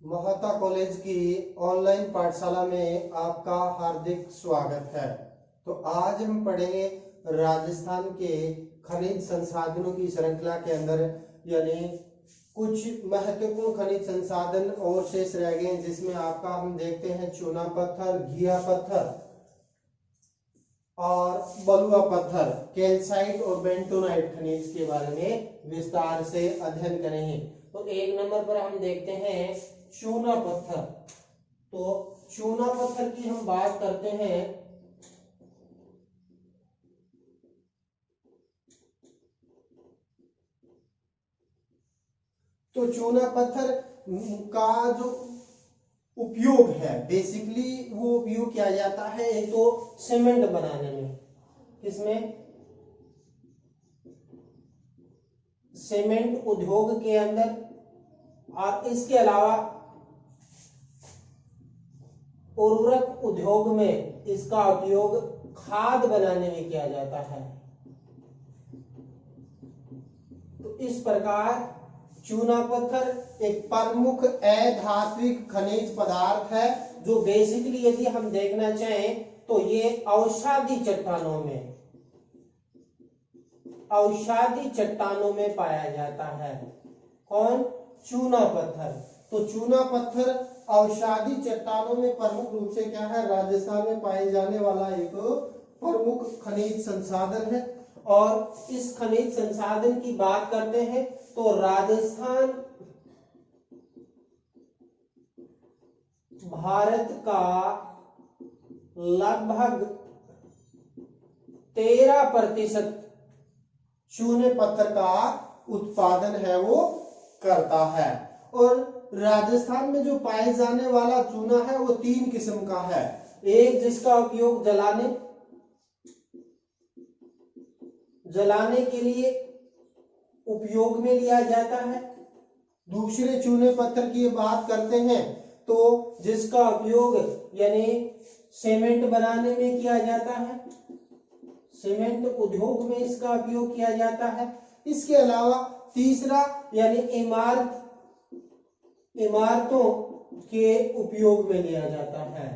महता कॉलेज की ऑनलाइन पाठशाला में आपका हार्दिक स्वागत है। तो आज हम पढ़ेंगे राजस्थान के खनिज संसाधनों की श्रृंखला के अंदर, यानी कुछ महत्वपूर्ण खनिज संसाधन और शेष रह गए, जिसमें आपका हम देखते हैं चूना पत्थर, घिया पत्थर और बलुआ पत्थर, कैल्साइट और बेंटोनाइट खनिज के बारे में विस्तार से अध्ययन करेंगे। तो एक नंबर पर हम देखते हैं चूना पत्थर। तो चूना पत्थर की हम बात करते हैं तो चूना पत्थर का जो उपयोग है, बेसिकली वो उपयोग किया जाता है एक तो सीमेंट बनाने में, इसमें सीमेंट उद्योग के अंदर, और इसके अलावा उर्वरक उद्योग में इसका उपयोग खाद बनाने में किया जाता है। तो इस प्रकार चूना पत्थर एक प्रमुख अधात्विक खनिज पदार्थ है, जो बेसिकली यदि हम देखना चाहें तो ये औषधि चट्टानों में पाया जाता है। कौन? चूना पत्थर। तो चूना पत्थर औषधि चट्टानों में प्रमुख रूप से क्या है, राजस्थान में पाए जाने वाला एक प्रमुख खनिज संसाधन है। और इस खनिज संसाधन की बात करते हैं तो राजस्थान भारत का लगभग 13% चूने पत्थर का उत्पादन है वो करता है। और राजस्थान में जो पाए जाने वाला चूना है वो 3 किस्म का है। एक जिसका उपयोग जलाने के लिए उपयोग में लिया जाता है। दूसरे चूने पत्थर की बात करते हैं तो जिसका उपयोग यानी सीमेंट बनाने में किया जाता है, सीमेंट उद्योग में इसका उपयोग किया जाता है। इसके अलावा तीसरा यानी इमारतों के उपयोग में लिया जाता है।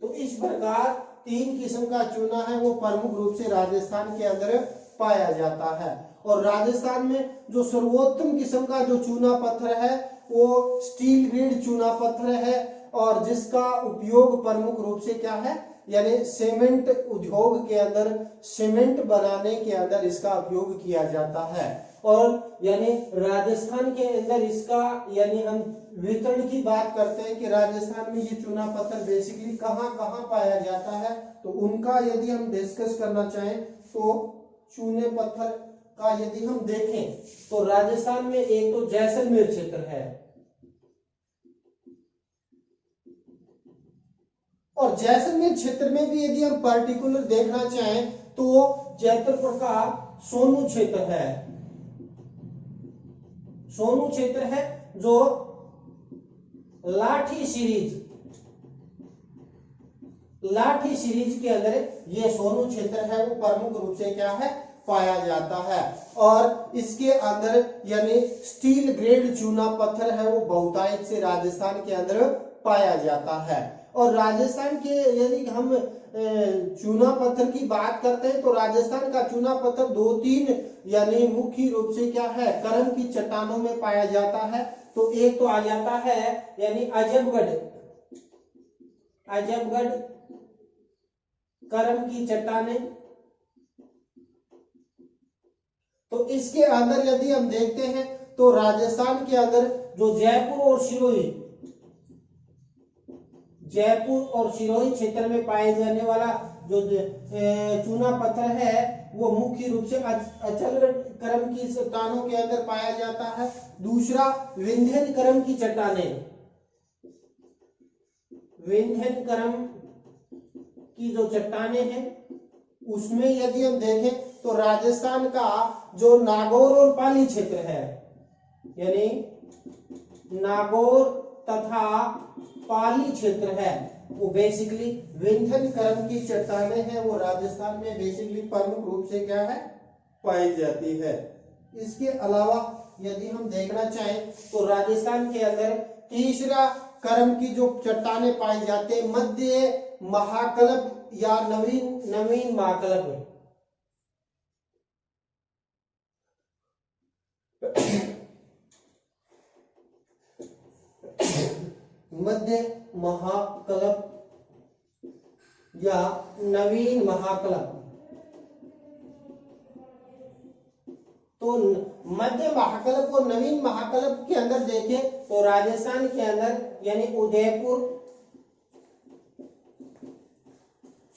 तो इस प्रकार 3 किस्म का चूना है वो प्रमुख रूप से राजस्थान के अंदर पाया जाता है। और राजस्थान में जो सर्वोत्तम किस्म का जो चूना पत्थर है वो स्टील ग्रेड चूना पत्थर है, और जिसका उपयोग प्रमुख रूप से क्या है, यानी सीमेंट उद्योग के अंदर, सीमेंट बनाने के अंदर इसका उपयोग किया जाता है। और यानी राजस्थान के अंदर इसका, यानी हम वितरण की बात करते हैं कि राजस्थान में ये चूना पत्थर बेसिकली कहाँ कहाँ पाया जाता है, तो उनका यदि हम डिस्कस करना चाहें तो चूने पत्थर का यदि हम देखें तो राजस्थान में एक तो जैसलमेर क्षेत्र है, और जैसलमेर क्षेत्र में भी यदि हम पर्टिकुलर देखना चाहें तो जयपुर का सोनू क्षेत्र है। सोनू क्षेत्र है जो लाठी सीरीज के अंदर ये सोनू क्षेत्र है वो प्रमुख रूप से क्या है, पाया जाता है। और इसके अंदर यानी स्टील ग्रेड चूना पत्थर है वो बहुतायत से राजस्थान के अंदर पाया जाता है। और राजस्थान के यदि हम चूना पत्थर की बात करते हैं तो राजस्थान का चूना पत्थर 2-3 यानी मुख्य रूप से क्या है, करम की चट्टानों में पाया जाता है। तो एक तो आ जाता है यानी अजबगढ़ करम की चट्टानें। तो इसके अंदर यदि हम देखते हैं तो राजस्थान के अंदर जो जयपुर और सिरोही क्षेत्र में पाए जाने वाला जो चूना पत्थर है वो मुख्य रूप से अचलगढ़ करम की चट्टानों के अंदर पाया जाता है। दूसरा विंध्यन करम की चट्टानें, विंध्यन करम की जो चट्टानें हैं उसमें यदि हम देखें तो राजस्थान का जो नागौर और पाली क्षेत्र है, यानी नागौर तथा पाली क्षेत्र है वो बेसिकली विंध्यन करम की चट्टानें हैं, वो राजस्थान में बेसिकली प्रमुख रूप से क्या है, पाई जाती है। इसके अलावा यदि हम देखना चाहें तो राजस्थान के अंदर तीसरा क्रम की जो चट्टानें पाई जाती है मध्य महाकल्प या नवीन महाकल्प। मध्य महाकल्प या नवीन महाकल्प। तो मध्य महाकल्प और नवीन महाकल्प के अंदर देखें तो राजस्थान के अंदर यानी उदयपुर,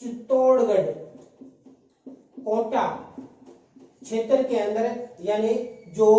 चित्तौड़गढ़, कोटा क्षेत्र के अंदर यानी जो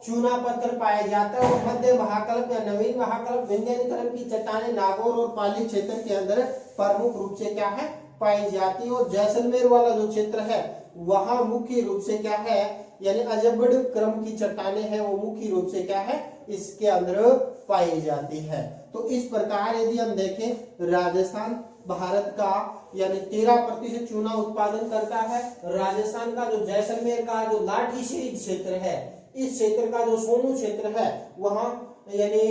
चूना पत्थर पाया जाता है वो मध्य महाकल्प या नवीन महाकल्प विंध्याचल की चट्टानें नागौर और पाली क्षेत्र के अंदर प्रमुख रूप से क्या है पाई जाती है। और जैसलमेर वाला जो क्षेत्र है वहां मुख्य रूप से क्या है यानी अजबड़ क्रम की चट्टानें हैं वो मुख्य रूप से क्या है इसके अंदर पाई जाती है। तो इस प्रकार यदि हम देखें राजस्थान भारत का यानी 13% चूना उत्पादन करता है। राजस्थान का जो जैसलमेर का जो लाठी शहीद क्षेत्र है इस क्षेत्र का जो सोनू क्षेत्र है वहां यानी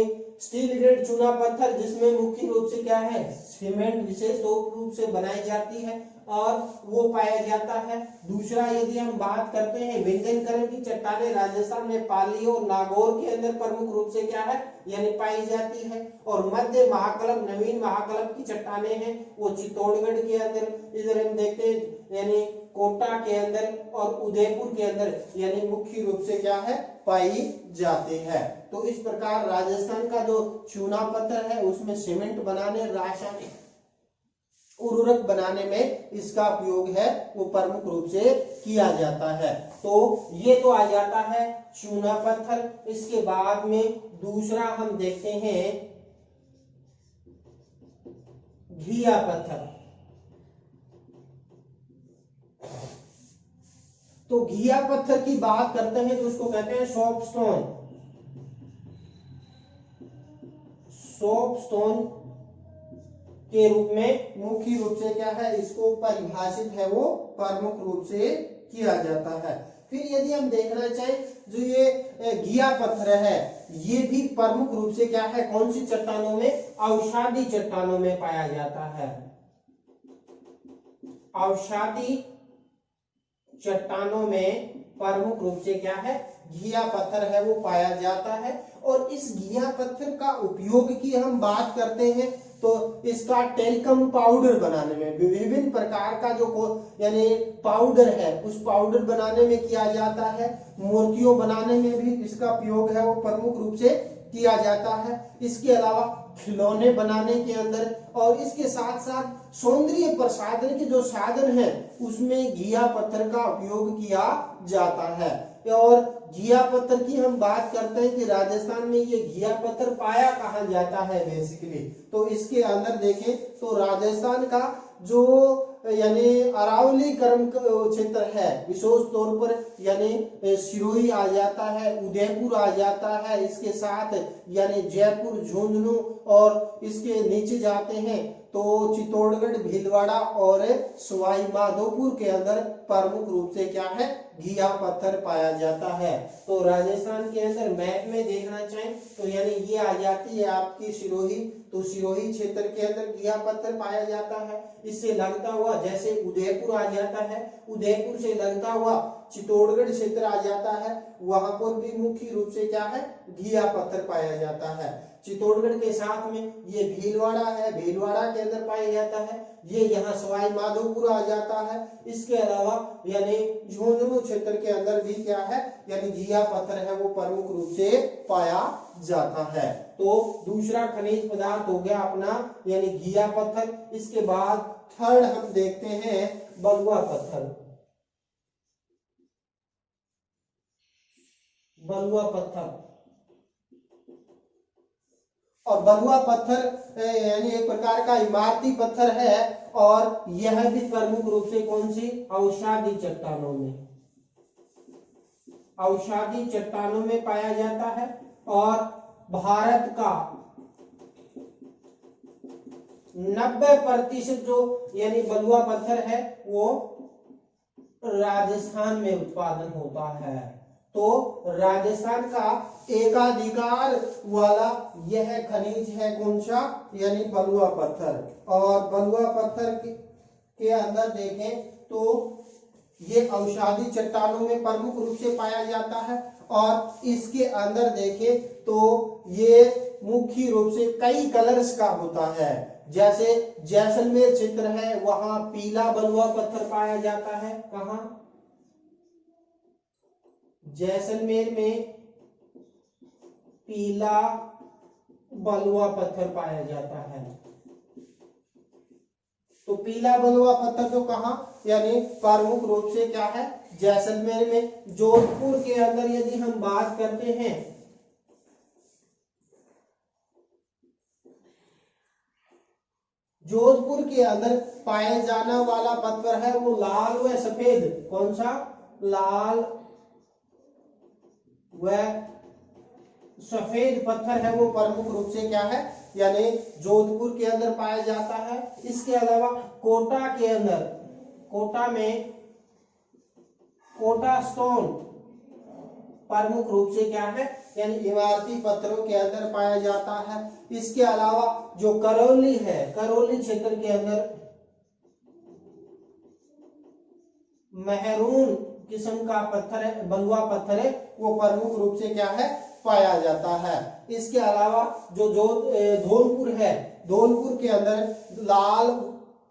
स्टील ग्रेड चूना पत्थर जिसमें मुख्य रूप से क्या है सीमेंट विशेष रूप से बनाई जाती है और वो पाया जाता है। दूसरा यदि हम बात करते हैं विंध्यकरण की चट्टानें राजस्थान में पाली और नागौर के अंदर प्रमुख रूप से क्या है यानी पाई जाती है। और मध्य महाकल्प नवीन महाकल्प की चट्टानें हैं वो चित्तौड़गढ़ के अंदर इधर हम देखते हैं यानी कोटा के अंदर और उदयपुर के अंदर यानी मुख्य रूप से क्या है पाई जाती है। तो इस प्रकार राजस्थान का जो चूना पत्थर है उसमें सीमेंट बनाने रासायनिक उर्वरक बनाने में इसका उपयोग है वो प्रमुख रूप से किया जाता है। तो ये तो आ जाता है चूना पत्थर। इसके बाद में दूसरा हम देखते हैं घिया पत्थर। तो घिया पत्थर की बात करते हैं तो उसको कहते हैं सोपस्टोन। सोपस्टोन के रूप में मुख्य रूप से क्या है इसको परिभाषित है वो प्रमुख रूप से किया जाता है। फिर यदि हम देखना चाहें जो ये घिया पत्थर है ये भी प्रमुख रूप से क्या है कौन सी चट्टानों में अवसादी चट्टानों में पाया जाता है। अवसादी चट्टानों में प्रमुख रूप से क्या है घिया पत्थर है वो पाया जाता है। और इस घिया पत्थर का उपयोग की हम बात करते हैं तो इसका टेल्कम पाउडर बनाने में विभिन्न प्रकार का जो यानी पाउडर है उस पाउडर बनाने में किया जाता है। मूर्तियों बनाने में भी इसका उपयोग है वो प्रमुख रूप से किया जाता है। इसके अलावा खिलौने बनाने के अंदर और इसके साथ साथ सौंदर्य प्रसाधन के जो साधन है उसमें घिया पत्थर का उपयोग किया जाता है। और घिया पत्थर की हम बात करते हैं कि राजस्थान में ये घिया पत्थर पाया कहाँ जाता है बेसिकली तो इसके अंदर देखें तो राजस्थान का जो यानी अरावली क्रम क्षेत्र है विशेष तौर पर यानी सिरोही आ जाता है, उदयपुर आ जाता है, इसके साथ यानी जयपुर झुंझुनू और इसके नीचे जाते हैं तो चित्तौड़गढ़ भीलवाड़ा और सवाई माधोपुर के अंदर प्रमुख रूप से क्या है घिया पत्थर पाया जाता है। तो राजस्थान के अंदर मैप में देखना चाहें तो यानी ये आ जाती है आपकी सिरोही। तो सिरोही क्षेत्र के अंदर घिया पत्थर पाया जाता है। इससे लगता हुआ जैसे उदयपुर आ जाता है, उदयपुर से लगता हुआ चित्तौड़गढ़ क्षेत्र आ जाता है, वहां पर भी मुख्य रूप से क्या है घिया पत्थर पाया जाता है। चित्तौड़गढ़ के साथ में ये भीलवाड़ा है, भीलवाड़ा के अंदर पाया जाता है। ये यहाँ सवाई माधोपुर आ जाता है। इसके अलावा यानी झुंझुनू क्षेत्र के अंदर भी क्या है यानी घिया पत्थर है वो प्रमुख रूप से पाया जाता है। तो दूसरा खनिज पदार्थ हो गया अपना यानी घिया पत्थर। इसके बाद थर्ड हम देखते हैं बलुआ पत्थर। बलुआ पत्थर और बलुआ पत्थर यानी एक प्रकार का इमारती पत्थर है और यह भी प्रमुख रूप से कौन सी अवसादी चट्टानों में अवसादी चट्टानों में पाया जाता है। और भारत का 90% जो यानी बलुआ पत्थर है वो राजस्थान में उत्पादन होता है। तो राजस्थान का एकाधिकार वाला यह खनिज है कौन सा, यानी बलुआ पत्थर। और बलुआ पत्थर के अंदर देखें तो ये अवसादी चट्टानों में प्रमुख रूप से पाया जाता है। और इसके अंदर देखें तो ये मुख्य रूप से कई कलर्स का होता है। जैसे जैसलमेर क्षेत्र है, वहां पीला बलुआ पत्थर पाया जाता है। कहां? जैसलमेर में पीला बलुआ पत्थर पाया जाता है। तो पीला बलुआ पत्थर तो कहां, यानी प्रमुख रूप से क्या है, जैसलमेर में। जोधपुर के अंदर यदि हम बात करते हैं, जोधपुर के अंदर पाया जाने वाला पत्थर है वो लाल व सफेद। कौन सा? लाल व सफेद पत्थर है वो प्रमुख रूप से क्या है, यानी जोधपुर के अंदर पाया जाता है। इसके अलावा कोटा के अंदर, कोटा में कोटा स्टोन प्रमुख रूप से क्या है, यानी इमारती पत्थरों के अंदर पाया जाता है। इसके अलावा जो करौली है, करौली क्षेत्र के अंदर मेहरून किस्म का पत्थर है, बलुआ पत्थर है, वो प्रमुख रूप से क्या है, पाया जाता है। इसके अलावा जो धौलपुर है, धौलपुर के अंदर लाल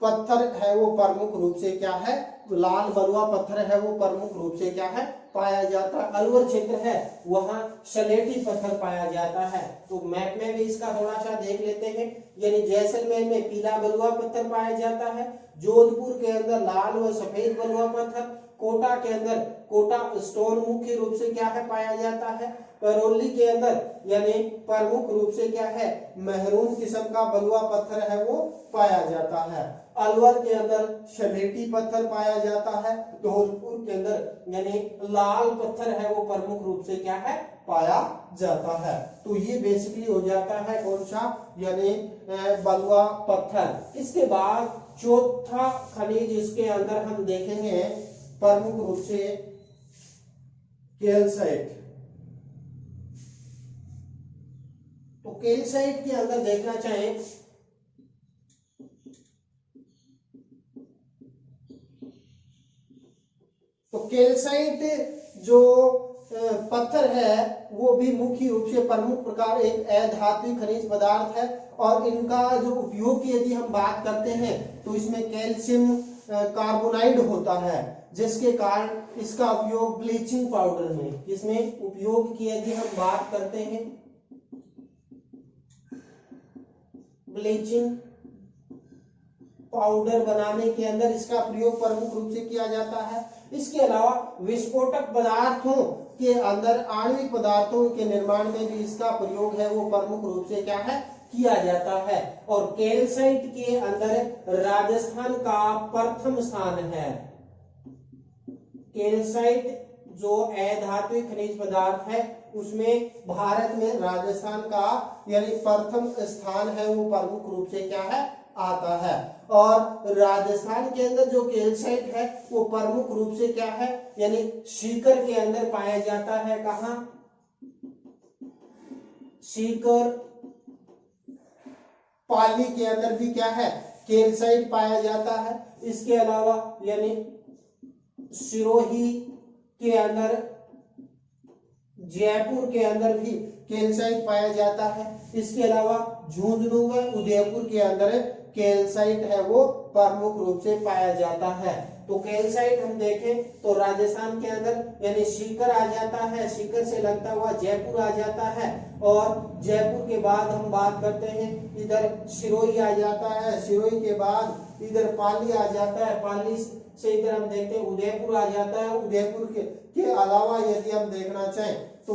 पत्थर है वो प्रमुख रूप से क्या है, लाल बलुआ पत्थर है वो प्रमुख रूप से क्या है, पाया जाता है। अलवर क्षेत्र है, वहां सलेटी पत्थर पाया जाता है। तो मैप में भी इसका थोड़ा सा देख लेते हैं। यानी जैसलमेर में पीला बलुआ पत्थर पाया जाता है, जोधपुर के अंदर लाल व सफेद बलुआ पत्थर, कोटा के अंदर कोटा स्टोन मुख्य रूप से क्या है, पाया जाता है। करौली के अंदर यानी प्रमुख रूप से क्या है, मेहरून किस्म का बलुआ पत्थर है वो पाया जाता है। अलवर के अंदर सलेटी पत्थर पाया जाता है। धौलपुर के अंदर यानी लाल पत्थर है वो प्रमुख रूप से क्या है, पाया जाता है। तो ये बेसिकली हो जाता है कौन सा, यानी बलुआ पत्थर। इसके बाद चौथा खनिज इसके अंदर हम देखेंगे प्रमुख रूप से कैल्साइट। तो कैल्साइट के अंदर देखना चाहें तो कैल्साइट जो पत्थर है वो भी मुख्य रूप से प्रमुख प्रकार एक अधात्विक खनिज पदार्थ है। और इनका जो उपयोग की यदि हम बात करते हैं तो इसमें कैल्शियम कार्बोनाइड होता है, जिसके कारण इसका उपयोग ब्लीचिंग पाउडर में, इसमें उपयोग की यदि हम बात करते हैं, ब्लीचिंग पाउडर बनाने के अंदर इसका प्रयोग प्रमुख रूप से किया जाता है। इसके अलावा विस्फोटक पदार्थों के अंदर, आणविक पदार्थों के निर्माण में भी इसका प्रयोग है वो प्रमुख रूप से क्या है, किया जाता है। और कैल्साइट के अंदर राजस्थान का प्रथम स्थान है। कैल्साइट जो अधात्विक खनिज पदार्थ है उसमें भारत में राजस्थान का यानी प्रथम स्थान है वो प्रमुख रूप से क्या है, आता है। और राजस्थान के अंदर जो कैल्साइट है वो प्रमुख रूप से क्या है, यानी सीकर के अंदर पाया जाता है। कहां? सीकर, पाली के अंदर भी क्या है, कैल्साइट पाया जाता है। इसके अलावा यानी सिरोही के अंदर, जयपुर के अंदर भी कैल्साइट पाया जाता है। इसके अलावा झुंझुनू व उदयपुर के अंदर कैल्साइट है वो प्रमुख रूप से पाया जाता है। तो कैल्साइट हम देखें तो राजस्थान के अंदर यानी सीकर आ जाता है, सीकर से लगता हुआ जयपुर आ जाता है। और जयपुर के बाद हम बात करते हैं इधर सिरोही आ जाता है, सिरोही के बाद इधर पाली आ जाता है, पाली से इधर हम देखते हैं उदयपुर आ जाता है। उदयपुर के अलावा यदि हम देखना चाहें तो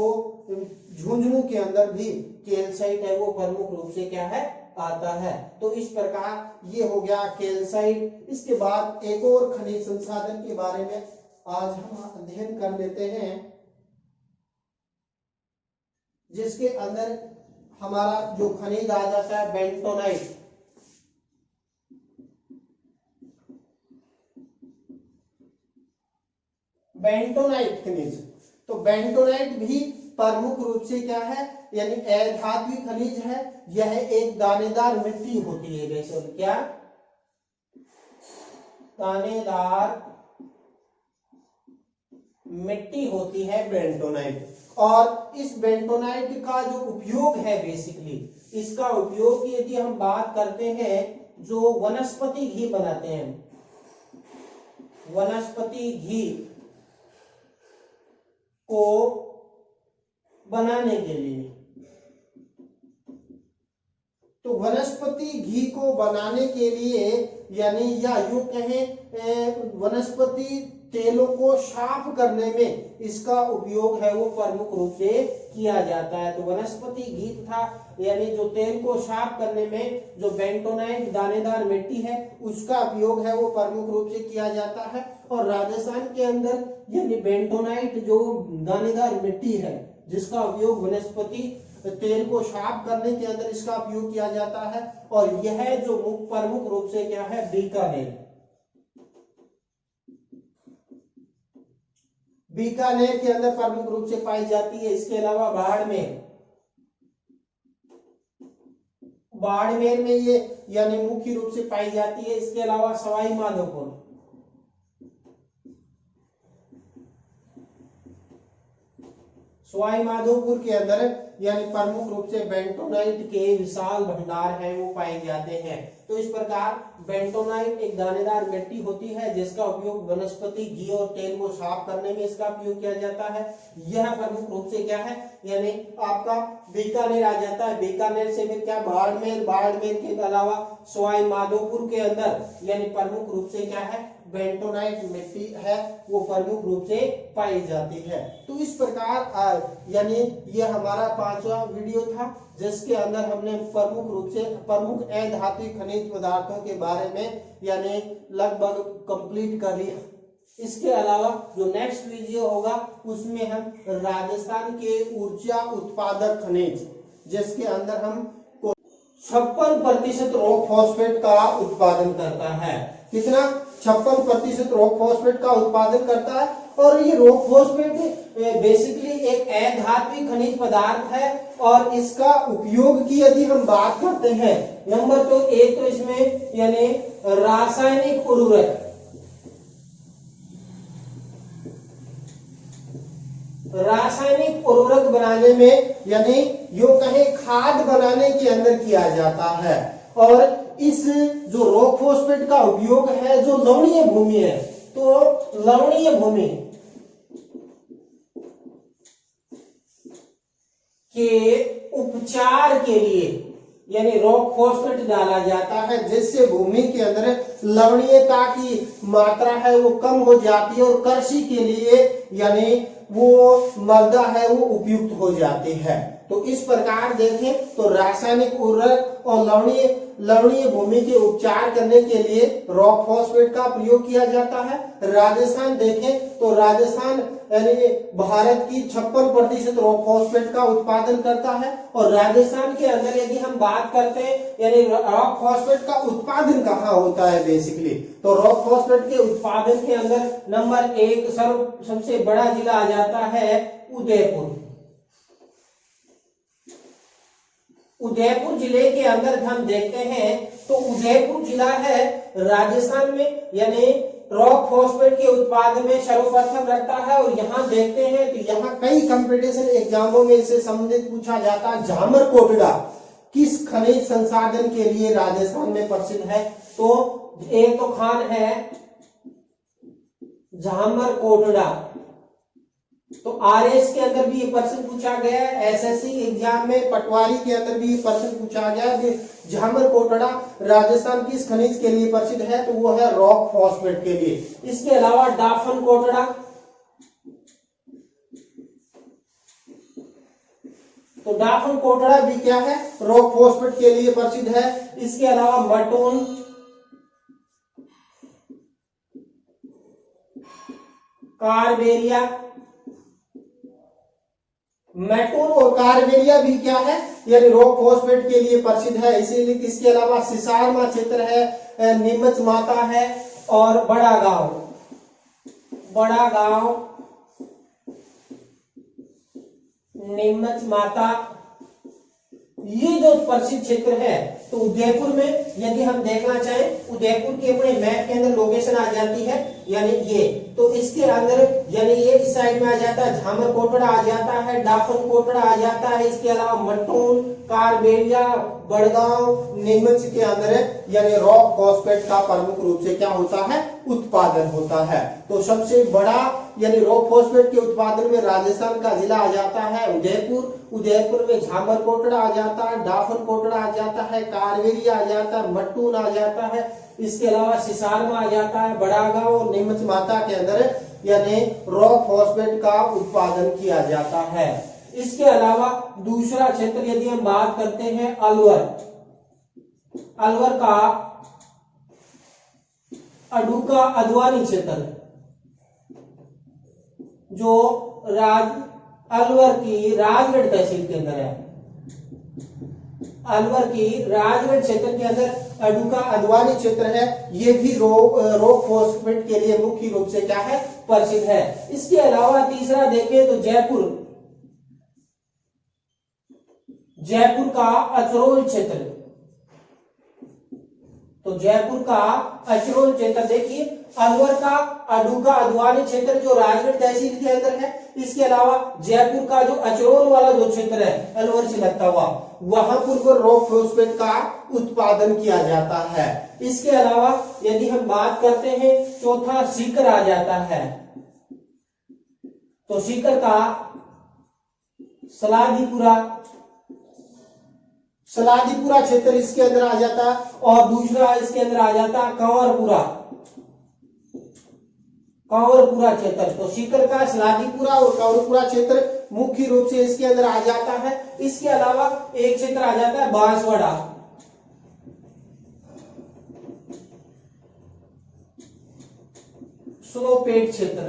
झुंझुनू के अंदर भी कैल्साइट है वो प्रमुख रूप से क्या है, आता है। तो इस प्रकार ये हो गया कैल्साइट। इसके बाद एक और खनिज संसाधन के बारे में आज हम अध्ययन कर लेते हैं, जिसके अंदर हमारा जो खनिज आ जाता है बेंटोनाइट। बेंटोनाइट खनिज, तो बेंटोनाइट भी प्रमुख रूप से क्या है, यानी अधात्विक खनिज है। यह एक दानेदार मिट्टी होती है। जैसे क्या दानेदार मिट्टी होती है बेंटोनाइट। और इस बेंटोनाइट का जो उपयोग है, बेसिकली इसका उपयोग की यदि हम बात करते हैं, जो वनस्पति घी बनाते हैं, वनस्पति घी को बनाने के लिए, तो वनस्पति घी को बनाने के लिए, यानी या यूं कहें वनस्पति तेलों को साफ करने में इसका उपयोग है वो प्रमुख रूप से किया जाता है। तो वनस्पति घी था, यानी जो तेल को साफ करने में जो बेंटोनाइट दानेदार मिट्टी है उसका उपयोग है वो प्रमुख रूप से किया जाता है। और राजस्थान के अंदर यानी बेंटोनाइट जो दानेदार मिट्टी है जिसका उपयोग वनस्पति तेल को साफ करने के अंदर इसका उपयोग किया जाता है। और यह जो प्रमुख रूप से क्या है, बीकानेर के अंदर प्रमुख रूप से पाई जाती है। इसके अलावा बाड़मेर में ये यानी मुख्य रूप से पाई जाती है। इसके अलावा सवाई माधोपुर के अंदर यानी प्रमुख रूप से बेंटोनाइट के विशाल भंडार हैं वो पाए जाते हैं। तो इस प्रकार बेंटोनाइट एक दानेदार मिट्टी होती है जिसका उपयोग वनस्पति घी और तेल को साफ करने में इसका उपयोग किया जाता है। यह प्रमुख रूप से क्या है, यानी आपका बीकानेर आ जाता है। बीकानेर से फिर क्या, बाड़मेर के अलावा सवाई माधोपुर के अंदर यानी प्रमुख रूप से क्या है, बेंटोनाइट मिट्टी है वो प्रमुख रूप से पाई जाती है। तो इस प्रकार यानी ये हमारा 5वां वीडियो था जिसके अंदर हमने प्रमुख रूप से प्रमुख अधात्विक खनिज पदार्थों के बारे में यानी लगभग कंप्लीट कर लिया। इसके अलावा जो नेक्स्ट वीडियो होगा उसमें हम राजस्थान के ऊर्जा उत्पादक खनिज जिसके अंदर हम 56% रॉक फॉस्फेट का उत्पादन करता है। कितना, 56% रॉक फॉस्फेट का उत्पादन करता है। और ये रॉक फॉस्फेट बेसिकली एक अधात्विक खनिज पदार्थ है। और इसका उपयोग की यदि हम बात करते हैं, नंबर तो एक तो इसमें यानी रासायनिक उर्वरक बनाने में यानी यो कहें खाद बनाने के अंदर किया जाता है। और इस जो रॉक फॉस्फेट का उपयोग है जो लवणीय भूमि है, तो लवणीय भूमि के उपचार के लिए यानी रॉक फॉस्फेट डाला जाता है जिससे भूमि के अंदर लवणीयता की मात्रा है वो कम हो जाती है और कृषि के लिए यानी वो मृदा है वो उपयुक्त हो जाती है। तो इस प्रकार देखें तो रासायनिक उर्वरक और लवणीय भूमि के उपचार करने के लिए रॉक फॉस्फेट का प्रयोग किया जाता है। राजस्थान देखें तो राजस्थान यानी भारत की 56% रॉक फॉस्फेट का उत्पादन करता है। और राजस्थान के अंदर यदि हम बात करते हैं यानी रॉक फॉस्फेट का उत्पादन कहाँ होता है बेसिकली, तो रॉक फॉस्फेट के उत्पादन के अंदर नंबर 1 सबसे बड़ा जिला आ जाता है उदयपुर जिले के अंदर हम देखते हैं तो उदयपुर जिला है राजस्थान में यानी रॉक फॉस्फेट के उत्पादन में सर्वप्रथम रखता है। और यहाँ देखते हैं तो यहाँ कई कंपटीशन एग्जामों में इससे संबंधित पूछा जाता है, झामर कोटड़ा किस खनिज संसाधन के लिए राजस्थान में प्रसिद्ध है, तो एक तो खान है झामर कोटड़ा। तो आरएस के अंदर भी ये प्रश्न पूछा गया है, एसएससी एग्जाम में पटवारी के अंदर भी ये प्रश्न पूछा गया है। झामर कोटड़ा राजस्थान किस खनिज के लिए प्रसिद्ध है, तो वो है रॉक फॉस्फेट के लिए। इसके अलावा डाफन कोटड़ा, तो डाफन कोटड़ा भी क्या है, रॉक फॉस्फेट के लिए प्रसिद्ध है। इसके अलावा मटून, कार्बेरिया, मैटून और कार्बेरिया भी क्या है यानी रॉक फॉस्फेट के लिए प्रसिद्ध है। इसीलिए इसके अलावा सिसारमा क्षेत्र है, नीमच माता है और बड़ा गांव नीमच माता, ये जो प्रसिद्ध क्षेत्र है। तो उदयपुर में यदि हम देखना चाहें, उदयपुर के अपने मैप के अंदर लोकेशन आ जाती है, यानी ये, तो इसके अंदर यानी ये इस साइड में आ जाता है, झामर कोटड़ा आ जाता है, डाफन कोटड़ा आ जाता है, इसके अलावा मटून, कारबेड़िया, बड़गांव, नीमच के अंदर यानी रॉक फॉस्फेट का प्रमुख रूप से क्या होता है, उत्पादन होता है। तो सबसे बड़ा यानी रॉक फॉस्फेट के उत्पादन में राजस्थान का जिला आ जाता है उदयपुर। उदयपुर में झामर कोटड़ा आ जाता है, डाफन कोटड़ा आ जाता है, कारवेरी आ जाता है, मट्टून आ जाता है, इसके अलावा सिसारमा आ जाता है, बड़ागांव और नीमच माता के अंदर यानी रॉक फॉस्फेट का उत्पादन किया जाता है। इसके अलावा दूसरा क्षेत्र यदि हम बात करते हैं अलवर, अलवर का अडुका अदवानी क्षेत्र, जो अलवर की राजगढ़ तहसील के अंदर है, अलवर की राजगढ़ क्षेत्र के अंदर अडुका अदवानी क्षेत्र है, ये भी रॉक फॉस्फेट के लिए मुख्य रूप से क्या है, प्रसिद्ध है। इसके अलावा तीसरा देखें तो जयपुर, जयपुर का अचरोल क्षेत्र, तो जयपुर का अचरोल क्षेत्र देखिए, अलवर का अडुका अदवानी क्षेत्र जो राजगढ़ तहसील के अंदर है, इसके अलावा जयपुर का जो अचरोल वाला जो क्षेत्र है अलवर से लगता हुआ, वहां पर रॉक फॉस्फेट का उत्पादन किया जाता है। इसके अलावा यदि हम बात करते हैं, चौथा सीकर आ जाता है, तो सीकर का सलादीपुरा क्षेत्र इसके अंदर आ जाता है, और दूसरा इसके अंदर आ जाता है कंवरपुरा क्षेत्र। तो सीकर का सलादीपुरा और कंवरपुरा क्षेत्र मुख्य रूप से इसके अंदर आ जाता है। इसके अलावा एक क्षेत्र आ जाता है बांसवाड़ा, स्लोपेट क्षेत्र,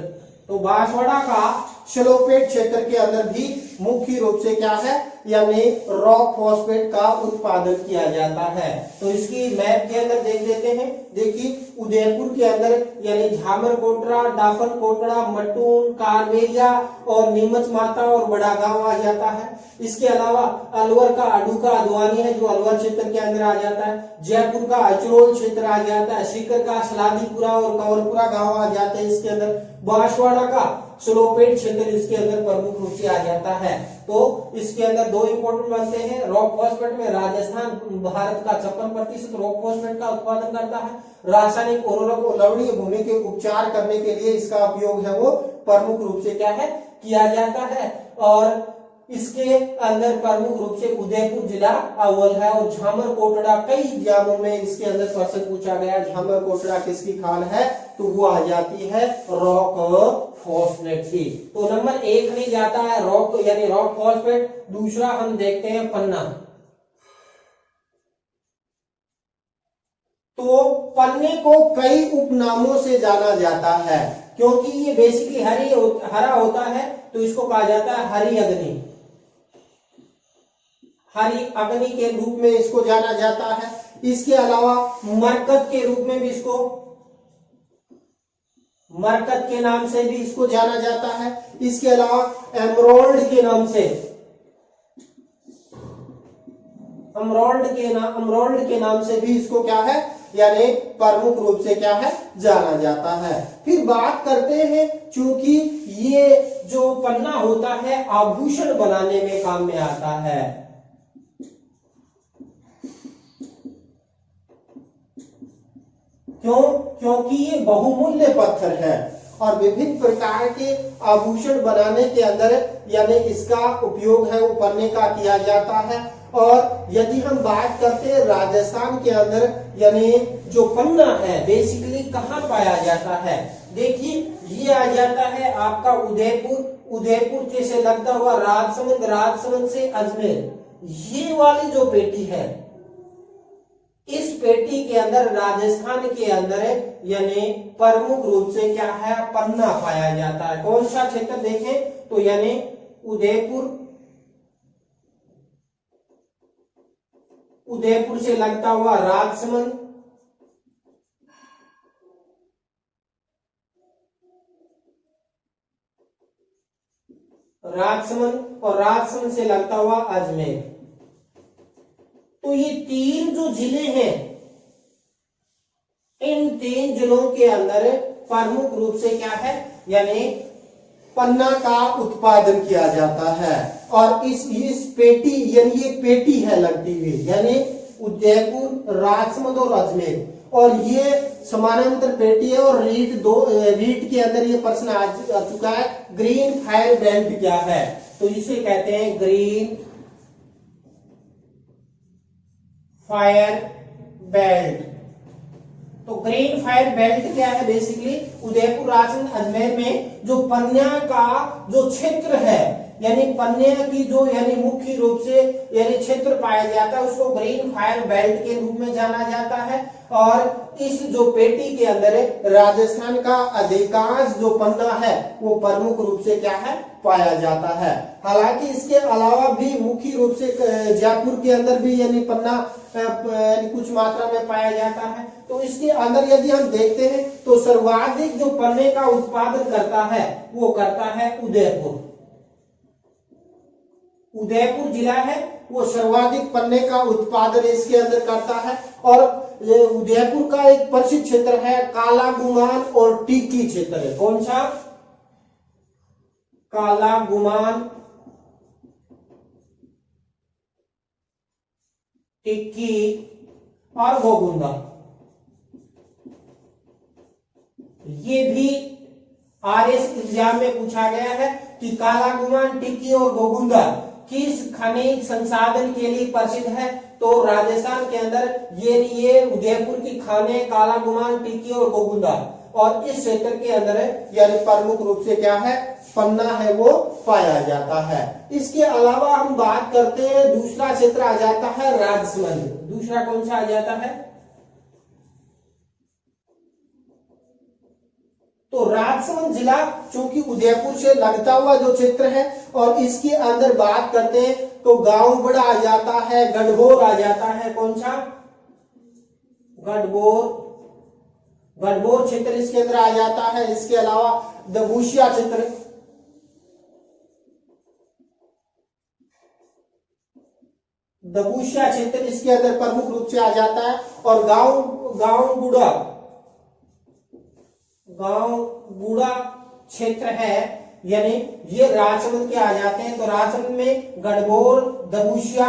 तो बांसवाड़ा का स्लोपेट क्षेत्र के अंदर भी मुख्य रूप से क्या है, यानी रॉक फॉस्फेट का उत्पादन किया जाता है। तो इसकी मैप के अंदर देख लेते हैं। देखिए उदयपुर के अंदर यानी झामर कोटड़ा, डाफन कोटड़ा, मटून, कारवेरिया और नीमच माता और बड़ागांव आ जाता है। इसके अलावा अलवर का अडुका अदवानी है जो अलवर क्षेत्र के अंदर आ जाता है, जयपुर का अचरोल क्षेत्र आ जाता है, सीकर का सलादीपुरा और कंवरपुरा गांव आ जाते हैं इसके अंदर, बांसवाड़ा का स्लोपेट क्षेत्र इसके अंदर प्रमुख रूप से आ जाता है। तो इसके अंदर दो इंपोर्टेंट बनते हैं, रॉक फॉस्फेट में राजस्थान भारत का 56% रॉक फॉस्फेट का उत्पादन करता है। रासायनिक उर्वरक और लवणीय भूमि के उपचार करने के लिए इसका उपयोग है वो प्रमुख रूप से क्या है, किया जाता है। और इसके अंदर प्रमुख रूप से उदयपुर जिला अव्वल है। और झामर कोटड़ा कई एग्जामों में इसके अंदर क्वेश्चन पूछा गया, झामर कोटड़ा किसकी खाल है, तो वो आ जाती है रॉक फॉस्फेट की। तो नंबर 1 नहीं जाता है रॉक यानी रॉक फॉस्फेट। दूसरा हम देखते हैं पन्ना, तो पन्ने को कई उपनामों से जाना जाता है, क्योंकि ये बेसिकली हरा होता है, तो इसको कहा जाता है हरी अग्नि, हरी अग्नि के रूप में इसको जाना जाता है। इसके अलावा मरकत के रूप में भी इसको, मरकत के नाम से भी इसको जाना जाता है। इसके अलावा एमरोल्ड के नाम से, अमरोल्ड के नाम से भी इसको क्या है, यानी प्रमुख रूप से क्या है, जाना जाता है। फिर बात करते हैं, चूंकि ये जो पन्ना होता है आभूषण बनाने में काम में आता है, क्यों, क्योंकि ये बहुमूल्य पत्थर है और विभिन्न प्रकार के आभूषण बनाने के अंदर यानी इसका उपयोग है वो पन्ने का किया जाता है। और यदि हम बात करते हैं राजस्थान के अंदर यानी जो पन्ना है बेसिकली कहाँ पाया जाता है, देखिए ये आ जाता है आपका उदयपुर से लगता हुआ राजसमंद से अजमेर, ये वाली जो पेटी है, इस पेटी के अंदर राजस्थान के अंदर यानी प्रमुख रूप से क्या है, पन्ना पाया जाता है। कौन सा क्षेत्र देखें तो यानी उदयपुर से लगता हुआ राजसमंद, राजसमंद और राजसमंद से लगता हुआ अजमेर। तो ये तीन जो जिले हैं, इन तीन जिलों के अंदर प्रमुख रूप से क्या है, यानी पन्ना का उत्पादन किया जाता है। और इस पेटी, यानी ये पेटी है लगती हुई, यानी उदयपुर, राजसमंद और अजमेर, और ये समानांतर पेटी है। और रीट के अंदर ये प्रश्न आ चुका है, ग्रीन फायर बेल्ट क्या है, तो इसे कहते हैं ग्रीन फायर बेल्ट। तो ग्रीन फायर बेल्ट क्या है, बेसिकली उदयपुर, राजसमंद, अजमेर में जो पन्ना का जो क्षेत्र है, यानी पन्ना की जो यानी मुख्य रूप से यानी क्षेत्र पाया जाता है, उसको ग्रीन फायर बेल्ट के रूप में जाना जाता है। और इस जो पेटी के अंदर राजस्थान का अधिकांश जो पन्ना है वो प्रमुख रूप से क्या है, पाया जाता है। हालांकि इसके अलावा भी मुख्य रूप से जयपुर के अंदर भी यानी पन्ना कुछ मात्रा में पाया जाता है। तो इसके अंदर यदि हम देखते हैं तो सर्वाधिक जो पन्ने का उत्पादन करता है वो करता है उदयपुर। उदयपुर जिला है वो सर्वाधिक पन्ने का उत्पादन इसके अंदर करता है। और उदयपुर का एक प्रसिद्ध क्षेत्र है काला गुमान और टिक्की क्षेत्र है। कौन सा? काला गुमान, टिक्की और गोगुंदा। ये भी आरएस एग्जाम में पूछा गया है कि काला गुमान, टिक्की और गोगुंदा किस खनिज संसाधन के लिए प्रसिद्ध है। तो राजस्थान के अंदर ये उदयपुर की खाने काला गुमान, टिक्की और गोगुंदा, और इस क्षेत्र के अंदर यानी प्रमुख रूप से क्या है, पन्ना है वो पाया जाता है। इसके अलावा हम बात करते हैं, दूसरा क्षेत्र आ जाता है राजसमंद। दूसरा कौन सा आ जाता है? तो राजसमंद जिला चूंकि उदयपुर से लगता हुआ जो क्षेत्र है, और इसके अंदर बात करते हैं तो गांव बड़ा आ जाता है, गढ़बोर आ जाता है। कौन सा? गढ़बोर, गढ़बोर क्षेत्र इसके अंदर आ जाता है। इसके अलावा दबूसिया क्षेत्र, दबूसिया क्षेत्र इसके अंदर प्रमुख रूप से आ जाता है। और गांव गुड़ा क्षेत्र है, यानी ये राजसमंद के आ जाते हैं। तो राजसमंद में गढ़बोर, दबूसिया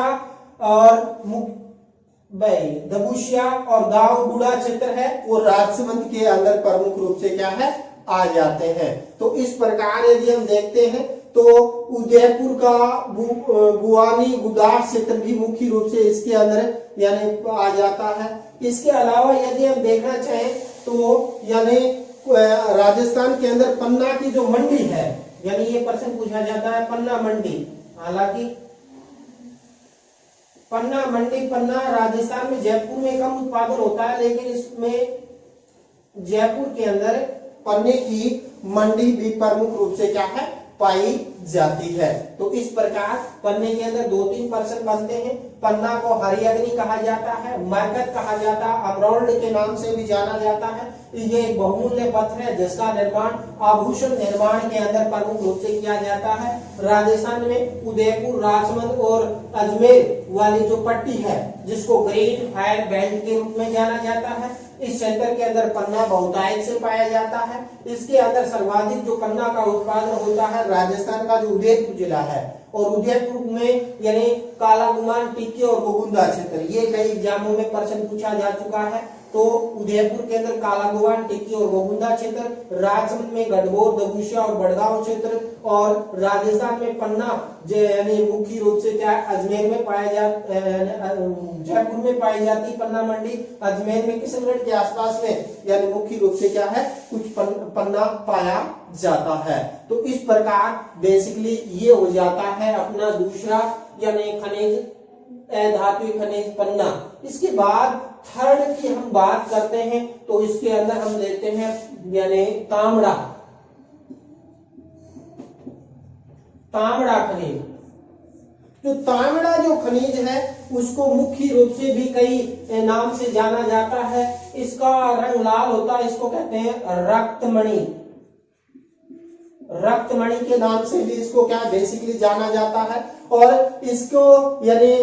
और गांव गुड़ा क्षेत्र है वो राजसमंद के अंदर प्रमुख रूप से क्या है, आ जाते हैं। तो इस प्रकार यदि हम देखते हैं तो उदयपुर का बुआनी गुदार क्षेत्र भी मुख्य रूप से इसके अंदर यानी आ जाता है। इसके अलावा यदि हम देखना चाहें तो यानी राजस्थान के अंदर पन्ना की जो मंडी है, यानी ये प्रश्न पूछा जाता है पन्ना मंडी। हालांकि पन्ना मंडी, पन्ना राजस्थान में जयपुर में कम उत्पादन होता है, लेकिन इसमें जयपुर के अंदर पन्ने की मंडी भी प्रमुख रूप से क्या है, पाई जाती है। तो इस प्रकार पन्ने के अंदर 2-3 प्रश्न बनते हैं। पन्ना को हरिअग्नि कहा जाता है, मरकत कहा जाता है, अमरोल्ड के नाम से भी जाना जाता है। ये एक बहुमूल्य पत्थर है जिसका निर्माण आभूषण निर्माण के अंदर प्रमुख रूप से किया जाता है। राजस्थान में उदयपुर, राजसमंद और अजमेर वाली जो पट्टी है जिसको ग्रीन फायर बेल्ट के रूप में जाना जाता है, इस क्षेत्र के अंदर पन्ना बहुतायत से पाया जाता है। इसके अंदर सर्वाधिक जो पन्ना का उत्पादन होता है राजस्थान का जो उदयपुर जिला है, और उदयपुर में यानी काला गुमान, टिक्की और गोगुंदा क्षेत्र, ये कई एग्जामों में प्रश्न पूछा जा चुका है। तो उदयपुर के अंदर काला गुमान, टिक्की और गोगुंदा क्षेत्र, राजसमंद में गढ़बोर, दबूसिया और बड़गांव क्षेत्र, और राजस्थान में पन्ना यानी मुख्य रूप से क्या अजमेर में पाया जाता, जयपुर में पाई जाती पन्ना मंडी, अजमेर में किशनगढ़ के आसपास में यानी मुख्य रूप से क्या है, कुछ पन्ना पाया जाता है। तो इस प्रकार बेसिकली ये हो जाता है अपना दूसरा यानी खनिज, धातुई खनिज पन्ना। इसके बाद थर्ड की हम बात करते हैं तो इसके अंदर हम लेते हैं यानी तांबड़ा, तांबड़ा खनिज। जो तांबड़ा जो खनिज है उसको मुख्य रूप से भी कई नाम से जाना जाता है। इसका रंग लाल होता है, इसको कहते हैं रक्तमणि। रक्तमणि के नाम से भी इसको क्या बेसिकली जाना जाता है। और इसको यानी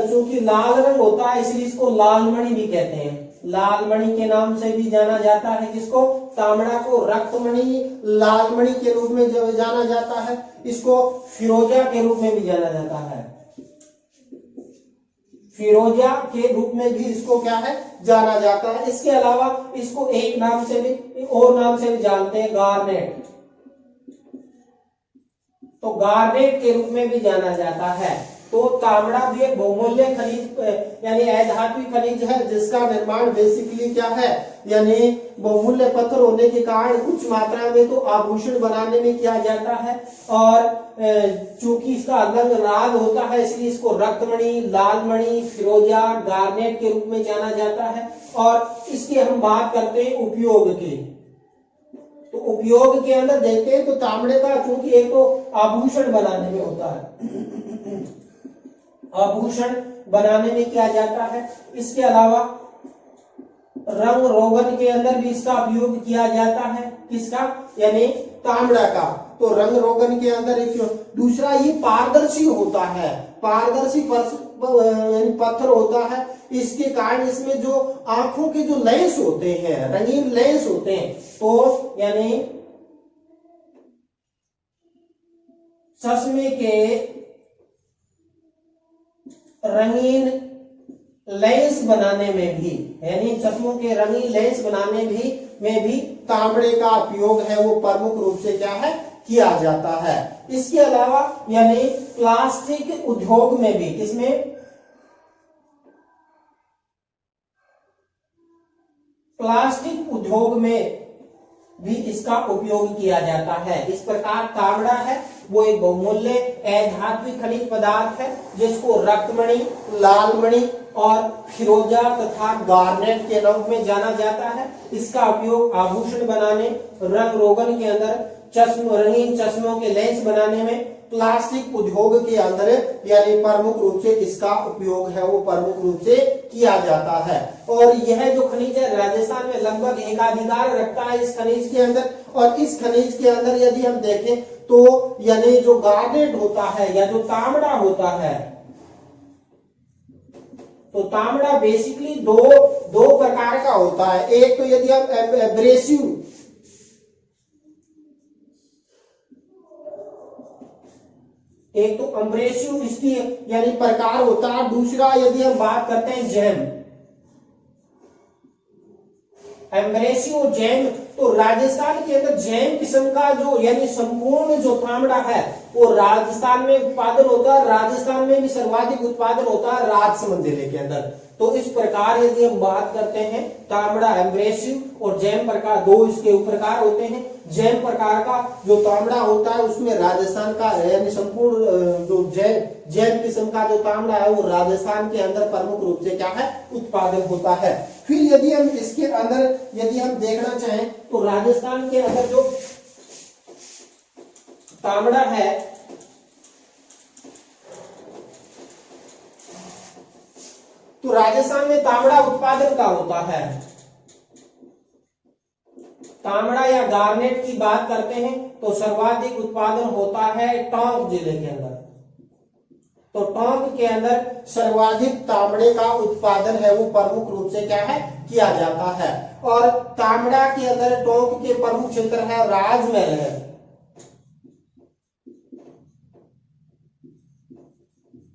चूंकि लाल रंग होता है इसलिए इसको लालमणि भी कहते हैं, लालमणि के नाम से भी जाना जाता है। जिसको तांबड़ा को रक्तमणि लालमणि के रूप में जब जाना जाता है, इसको फिरोजा के रूप में भी जाना जाता है, फिरोजा के रूप में भी इसको क्या है जाना जाता है। इसके अलावा इसको एक नाम से भी और नाम से भी जानते हैं, गार्नेट, तो गार्नेट के रूप में भी जाना जाता है। तो तांबड़ा भी एक बहुमूल्य खनिज यानी अधात्विक खनिज है जिसका निर्माण बेसिकली क्या है यानी बहुमूल्य पत्थर होने के कारण उच्च मात्रा में तो आभूषण बनाने में किया जाता है। और चूंकि इसका रंग लाल होता है इसलिए इसको रक्तमणि, लालमणि, फिरोजा, गार्नेट के रूप में जाना जाता है। और इसकी हम बात करते हैं उपयोग की, तो उपयोग के अंदर देखते हैं तो तांबड़े का चूंकि एक तो आभूषण बनाने में होता है, आभूषण बनाने में किया जाता है। इसके अलावा रंग रोगन के अंदर भी इसका उपयोग किया जाता है, किसका यानी तांबड़ा का। तो रंग रोगन के अंदर एक दूसरा ये पारदर्शी होता है, पारदर्शी पत्थर होता है, इसके कारण इसमें जो आंखों के जो लेंस होते हैं, रंगीन लेंस होते हैं, तो यानी चश्मे के रंगीन लेंस बनाने में भी यानी चश्मों के रंगीन लेंस बनाने में भी तांबड़े का उपयोग है वो प्रमुख रूप से क्या है किया जाता है। इसके अलावा यानी प्लास्टिक उद्योग में भी, इसमें प्लास्टिक उद्योग में भी इसका उपयोग किया जाता है। इस प्रकार तांबड़ा है वो एक बहुमूल्य अधात्विक खनिज पदार्थ है जिसको रक्तमणि, लालमणि और फिरोजा तथा गार्नेट के रूप में जाना जाता है। इसका उपयोग आभूषण बनाने, रंग रोगन के अंदर, रंगीन चश्मों के लेंस बनाने में, प्लास्टिक उद्योग के अंदर यानी प्रमुख रूप से इसका उपयोग है वो प्रमुख रूप से किया जाता है। और यह जो खनिज है राजस्थान में लगभग एकाधिकार रखता है इस खनिज के अंदर। और इस खनिज के अंदर यदि हम देखें तो यानी जो गार्नेट होता है या जो तांबड़ा होता है, तो तांबड़ा बेसिकली दो प्रकार का होता है। एक तो यदि हम एब्रेसिव एक तो अम्ब्रेसिव इसकी यानी प्रकार होता है, दूसरा यदि हम बात करते हैं जैम, एम्ब्रेसिव जैम। तो राजस्थान के अंदर जैम किस्म का जो यानी संपूर्ण जो तांबड़ा है वो राजस्थान में उत्पादन होता है। राजस्थान में भी सर्वाधिक उत्पादन होता है राजसमंद जिले के अंदर। तो इस प्रकार यदि हम बात करते हैं तांबड़ा एम्ब्रेसिव और जैम प्रकार, दो इसके प्रकार होते हैं। जैम प्रकार का जो तांबड़ा होता है उसमें राजस्थान का यानी संपूर्ण जो जैम किस्म का जो तांबड़ा है वो राजस्थान के अंदर प्रमुख रूप से क्या है उत्पादन होता है। फिर यदि हम इसके अंदर यदि हम देखना चाहें तो राजस्थान के अंदर जो तांबड़ा है तो राजस्थान में तांबड़ा उत्पादन का होता है। तांबड़ा या गार्नेट की बात करते हैं तो सर्वाधिक उत्पादन होता है टोंक जिले के अंदर। तो टोंक के अंदर सर्वाधिक तांबड़े का उत्पादन है वो प्रमुख रूप से क्या है किया जाता है। और तांबड़ा के अंदर टोंक के प्रमुख क्षेत्र है राजमहल है,